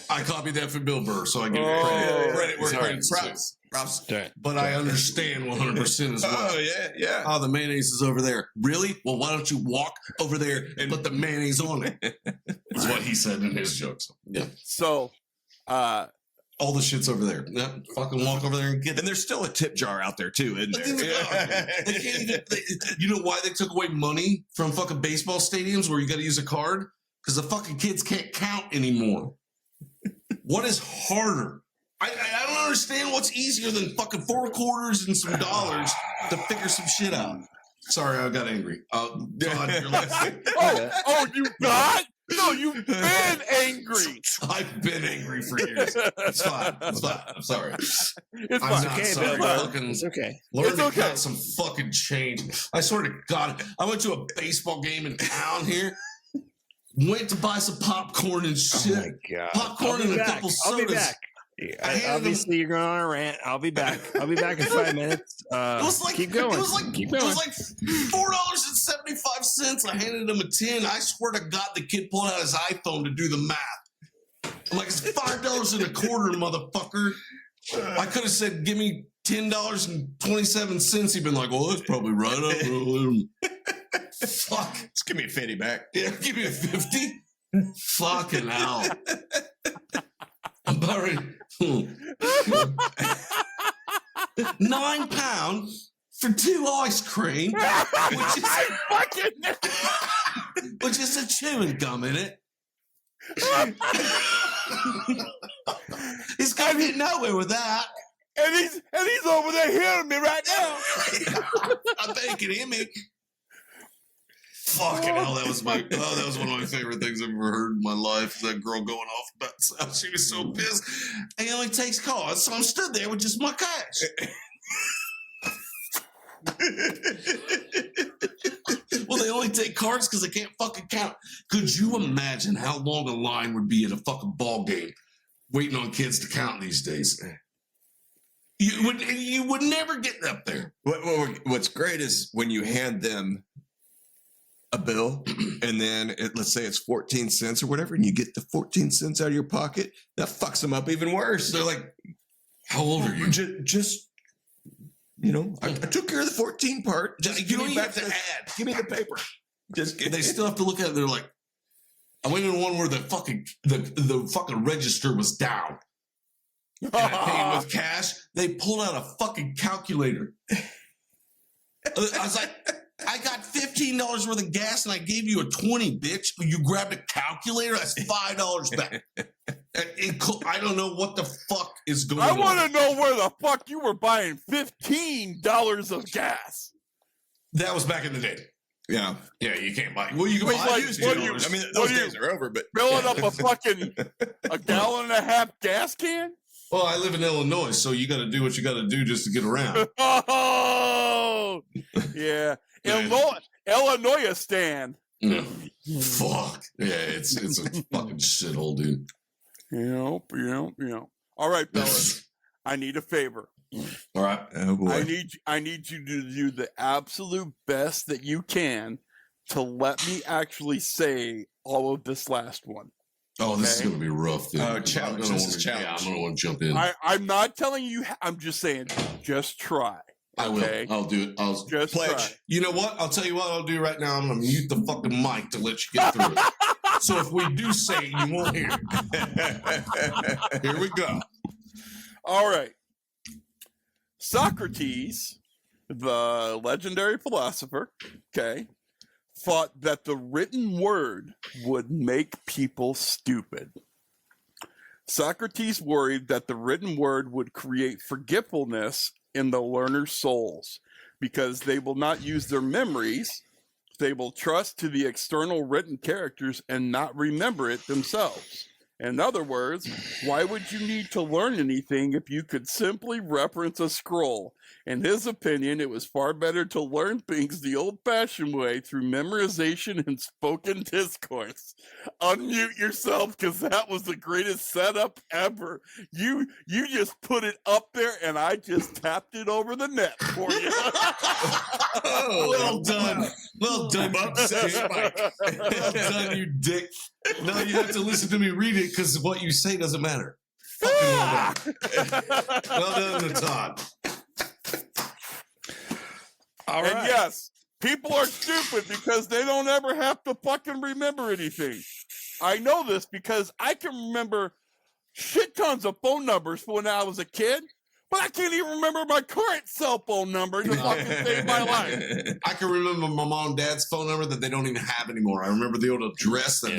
I copied that from Bill Burr, so I give credit where credit's but I understand 100% as well. Oh, yeah. Oh, the mayonnaise is over there. Really? Well, why don't you walk over there and put the mayonnaise on it? That's what he said in his jokes. Yeah. So, all the shit's over there. Yeah, fucking walk over there and get it. And there's still a tip jar out there, too, isn't there? They can't even, you know why they took away money from fucking baseball stadiums where you got to use a card? Because the fucking kids can't count anymore. What is harder? I don't understand what's easier than fucking 4 quarters and some dollars to figure some shit out. Sorry, I got angry. Todd, you're laughing. oh, you got? No, you've been angry. I've been angry for years. It's fine. I'm sorry. It's I'm fine. not okay, sorry. Bill. Fucking It's okay. learn It's to okay. count some fucking change. I swear to God, I went to a baseball game in town here. Went to buy some popcorn and shit. Oh my God. Popcorn and a couple I'll be sodas. back. I handed Obviously, you're going on a rant. I'll be back. I'll be back in 5 minutes. It was like keep going. It was like keep it going. was like $4.75. I handed him a 10. I swear to God, the kid pulled out his iPhone to do the math. I'm like, it's $5.25, motherfucker. I could have said, give me $10.27. He'd been like, well, that's probably right. Fuck. Just give me a 50 back. Yeah, give me a 50. Fucking hell. I'm buried. £9 for 2 ice cream, which is a chewing gum in it. He's gonna get nowhere with that. And he's over there hearing me right now. I bet he can hear me. Fucking hell, that was one of my favorite things I've ever heard in my life. That girl going off about how she was so pissed. He only takes cards, so I'm stood there with just my cash. Well, they only take cards because they can't fucking count. Could you imagine how long a line would be at a fucking ball game waiting on kids to count these days? You would never get up there. What's great is when you hand them a bill and then let's say it's 14 cents or whatever, and you get the 14 cents out of your pocket, that fucks them up even worse. They're like, how old are you? Just I took care of the 14 part. You don't even have to add. Give me the paper. They still have to look at it. They're like, I went in one where the fucking register was down. And I paid with cash. They pulled out a fucking calculator. I was like, I got $15 worth of gas and I gave you a 20, bitch. You grabbed a calculator? That's $5 back. I don't know what the fuck is going on. I want to know where the fuck you were buying $15 of gas. That was back in the day. Yeah. Yeah, you can't buy. Well, you can buy $2. I mean, those days are over, but Filling up a fucking a gallon and a half gas can? Well, I live in Illinois, so you got to do what you got to do just to get around. Oh, yeah. Illinois stand. Fuck. Yeah, it's a fucking shithole, dude. Yep. All right, fellas. I need a favor. All right. oh boy. I need you to do the absolute best that you can to let me actually say all of this last one. Oh, this is going to be rough, dude. Oh, challenge. This is Yeah, challenge. I don't want to jump in. I'm not telling you. I'm just saying, just try. I will. Okay? I'll do it. I'll Just Pledge. try. You know what? I'll tell you what I'll do right now. I'm going to mute the fucking mic to let you get through it. So if we do say it, you won't hear it. Here we go. All right. Socrates, the legendary philosopher, thought that the written word would make people stupid. Socrates worried that the written word would create forgetfulness in the learner's souls because they will not use their memories. They will trust to the external written characters and not remember it themselves. In other words, why would you need to learn anything if you could simply reference a scroll? In his opinion, it was far better to learn things the old-fashioned way through memorization and spoken discourse. Unmute yourself, because that was the greatest setup ever. You just put it up there, and I just tapped it over the net for you. Well done. Well done, well done, you dick. Now you have to listen to me read it because what you say doesn't matter. Fucking well done to Todd. All right. And yes, people are stupid because they don't ever have to fucking remember anything. I know this because I can remember shit tons of phone numbers from when I was a kid, but I can't even remember my current cell phone number to fucking save my life. I can remember my mom and dad's phone number that they don't even have anymore. I remember the old address that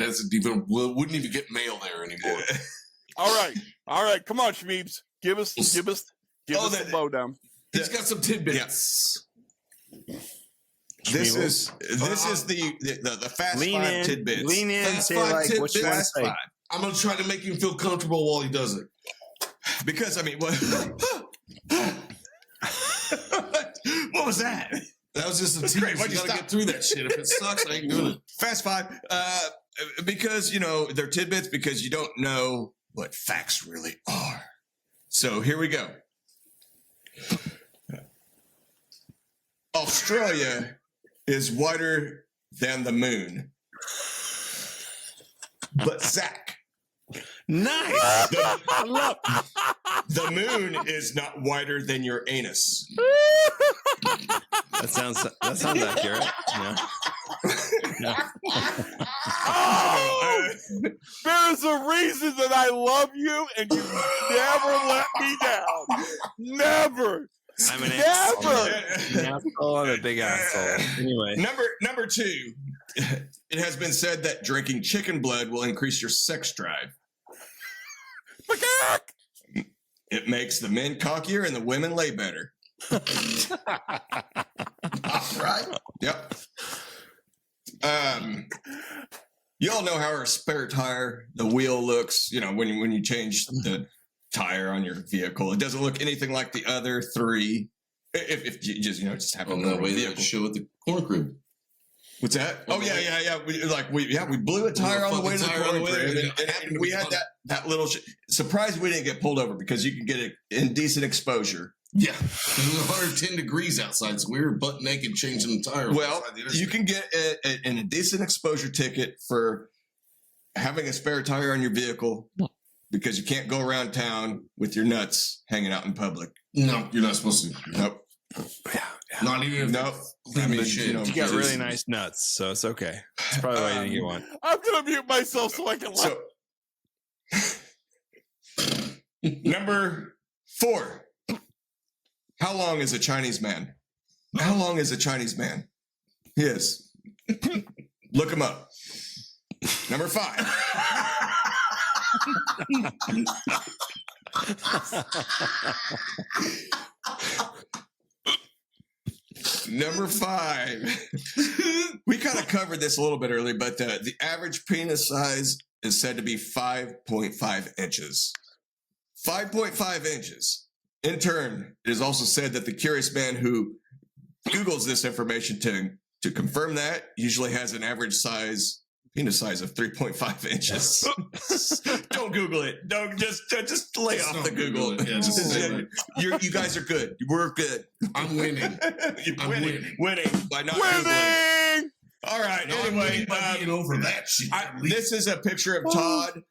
wouldn't even get mail there anymore. All right, come on, Shmeebs. Give us the lowdown. He's got some tidbits. This is the fast Lean five in, tidbits. lean in, Fast say five like what you want to tidbits. say. I'm gonna try to make him feel comfortable while he does it. Because I mean, what? What was that? That was just a tease. great. You Why'd you gotta stop? get through that shit. If it sucks, I ain't doing it. Fast five. Because they're tidbits because you don't know what facts really are. So here we go. Australia is whiter than the moon. But Zach, Nice. the moon is not whiter than your anus. That sounds accurate. Yeah. Oh, there's a reason that I love you, and you never let me down. Never. I'm an Never. asshole. I'm a big asshole. Anyway. Number two, it has been said that drinking chicken blood will increase your sex drive. It makes the men cockier and the women lay better. All right. Yep. You all know how our spare tire, the wheel looks, when you change the tire on your vehicle. It doesn't look anything like the other three. If you just have a On normal the way vehicle. that show at the corn crib. What's that? Oh yeah. We blew a tire on the way to the corn crib, and we had that little. Surprised we didn't get pulled over because you can get it in decent exposure. Yeah, it was 110 degrees outside, so we were butt naked changing the tire. Well, you can get a decent exposure ticket for having a spare tire on your vehicle because you can't go around town with your nuts hanging out in public. No, you're not supposed to. Nope. Not even if Nope. I mean, You got really nice nuts, so it's okay. It's probably why you didn't get one. I'm gonna mute myself so I can laugh. So, number 4. How long is a Chinese man? How long is a Chinese man? Yes. Look him up. Number 5. Number 5. We kind of covered this a little bit earlier, but the average penis size is said to be 5.5 inches. 5.5 inches. In turn, it is also said that the curious man who Googles this information to confirm that usually has an average penis size of 3.5 inches. Don't Google it. Don't just lay off the Google. Yeah, you guys are good. We're good. I'm winning. You're winning by not Winning! Googling. All right. No, I'm Anyway, winning by being over that shit. this is a picture of Todd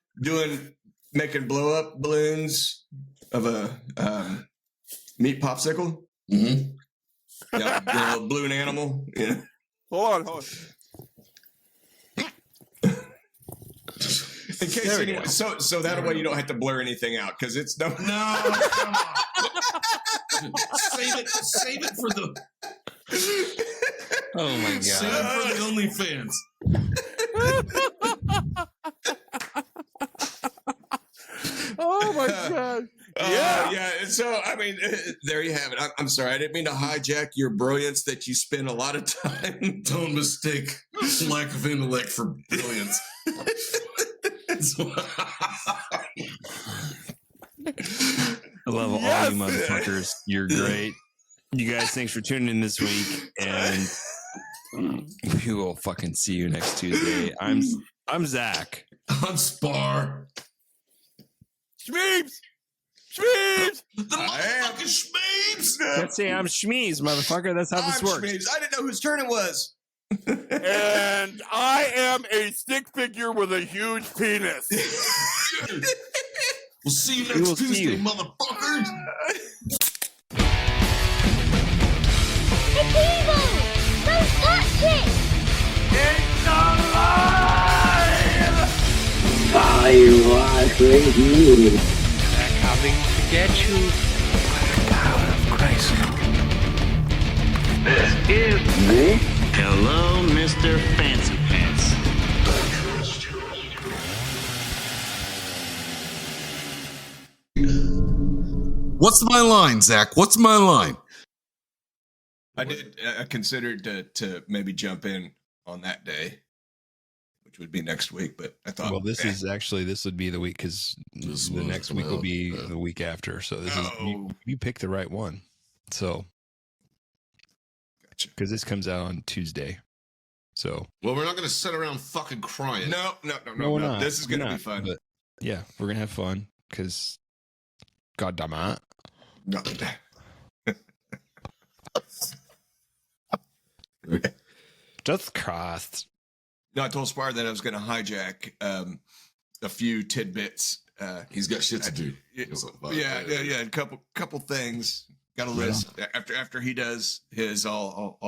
making blow up balloons of a meat popsicle. Mm-hmm. Yeah, a balloon animal. Yeah. Hold on. In case anyone, so that way you don't have to blur anything out because it's no. Come on. Save it for the. Oh my god! Save it for the OnlyFans. Oh my god! Yeah. So I mean, there you have it. I'm sorry, I didn't mean to hijack your brilliance that you spend a lot of time. Don't mistake lack of intellect for brilliance. I love all you motherfuckers. You're great. You guys, thanks for tuning in this week, and we will fucking see you next Tuesday. I'm Zach. I'm Spar. Shmeebs! Shmeebs! The motherfucking Shmeebs! Let's say I'm Shmeebs, motherfucker. That's how this I'm works. Shmeebs. I didn't know whose turn it was. And I am a stick figure with a huge penis. We'll see you We will next see Tuesday, you. motherfuckers. It's evil! Don't touch it! I was with you. They're coming to get you by the power of Christ. This is Hello, Mr. Fancy Pants. What's my line, Zach? What's my line? I considered to maybe jump in on that day, which would be next week. But I thought, Well, this would be the week because This the was next week will be yeah. the week after. So this is Oh. you picked the right one. So Gotcha. because this comes out on Tuesday. So Well, we're not going to sit around fucking crying. No. we're not. This is going to We're be not, fun. But yeah, we're gonna have fun because God damn it. No. Just crossed. No, I told Spar that I was going to hijack a few tidbits. He's got shit to do. Yeah. A couple things. Got a list. After he does his, I'll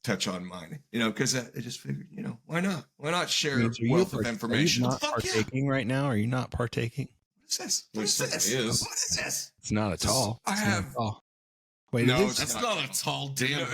touch on mine. Because I just figured, why not? Why not share Are you wealth of information? Are you not partaking right now? Are you not partaking? What is this? Well, What is it this? certainly is. What is this? It's not at all. I It's not have- at all. Wait, No, it is? it's That's not a tall damn.